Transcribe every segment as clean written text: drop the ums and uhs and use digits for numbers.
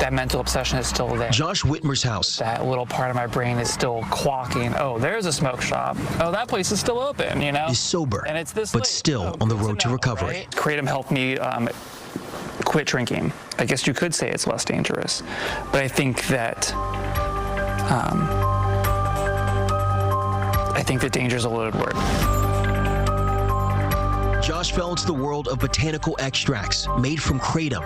that mental obsession is still there. Josh Whitmer's house. That little part of my brain is still quacking. Oh, there's a smoke shop. Oh, that place is still open, you know? Is sober, and it's this but late. still on the road to recovery. Right? Kratom helped me quit drinking. I guess you could say it's less dangerous. But I think that danger is a loaded word. Josh fell into the world of botanical extracts made from kratom.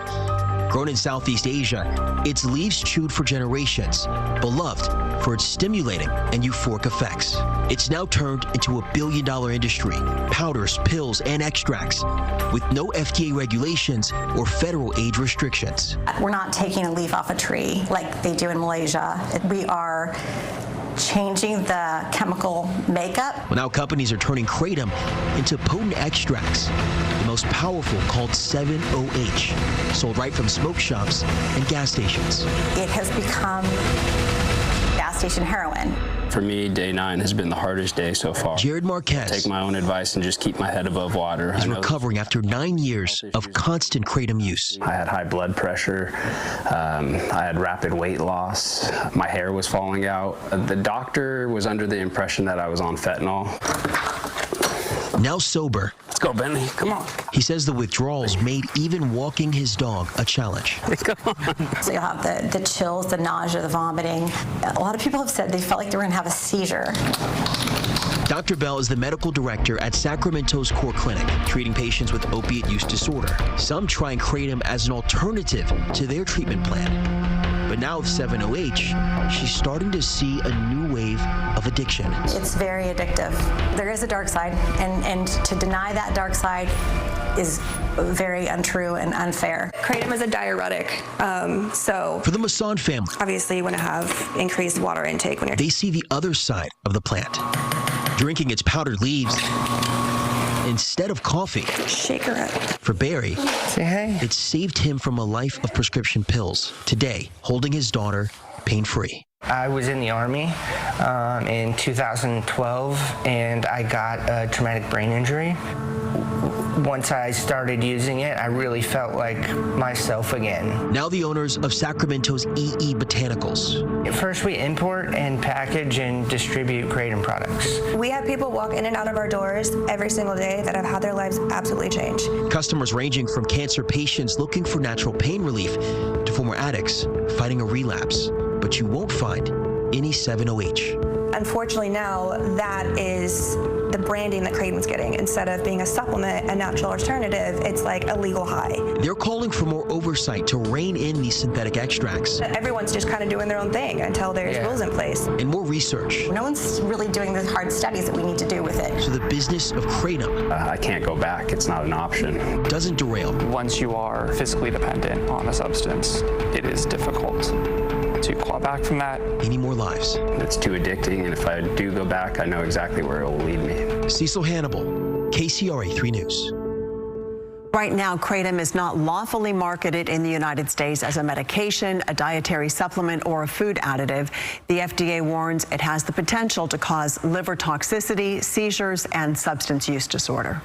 Grown in Southeast Asia, its leaves chewed for generations, beloved for its stimulating and euphoric effects. It's now turned into a billion-dollar industry, powders, pills, and extracts, with no FDA regulations or federal age restrictions. We're not taking a leaf off a tree like they do in Malaysia. We are changing the chemical makeup. Well, now companies are turning kratom into potent extracts, the most powerful called 7-OH, sold right from smoke shops and gas stations. It has become gas station heroin. For me, day 9 has been the hardest day so far. Jared Marquez, take my own advice and just keep my head above water. Is recovering after 9 years of constant kratom use. I had high blood pressure. I had rapid weight loss. My hair was falling out. The doctor was under the impression that I was on fentanyl. Now sober. Let's go, Bentley. Come on. He says the withdrawals made even walking his dog a challenge. Come on. So you'll have the chills, the nausea, the vomiting. A lot of people have said they felt like they were going to have a seizure. Dr. Bell is the medical director at Sacramento's Core Clinic, treating patients with opiate use disorder. Some trying kratom as an alternative to their treatment plan. But now with 7-OH, she's starting to see a new wave of addiction. It's very addictive. There is a dark side, and to deny that dark side is very untrue and unfair. Kratom is a diuretic, so for the Masson family, obviously you want to have increased water intake when you're... They see the other side of the plant, drinking its powdered leaves instead of coffee. Shake her up. For Barry, say hey. It saved him from a life of prescription pills. Today, holding his daughter pain-free. I was in the Army in 2012, and I got a traumatic brain injury. Once I started using it, I really felt like myself again. Now the owners of Sacramento's EE Botanicals. First, we import and package and distribute kratom products. We have people walk in and out of our doors every single day that have had their lives absolutely change. Customers ranging from cancer patients looking for natural pain relief to former addicts fighting a relapse. But you won't find any 7-OH. Unfortunately now, that is the branding that kratom's getting. Instead of being a supplement, a natural alternative, it's like a legal high. They're calling for more oversight to rein in these synthetic extracts. Everyone's just kind of doing their own thing until there's rules in place. And more research. No one's really doing the hard studies that we need to do with it. So the business of kratom I can't go back. It's not an option. Doesn't derail. Once you are physically dependent on a substance, it is difficult to claw back from that. Any more lives. It's too addicting, and if I do go back, I know exactly where it will lead me. Cecil Hannibal, KCRA 3 News. Right now, kratom is not lawfully marketed in the United States as a medication, a dietary supplement, or a food additive. The FDA warns it has the potential to cause liver toxicity, seizures, and substance use disorder.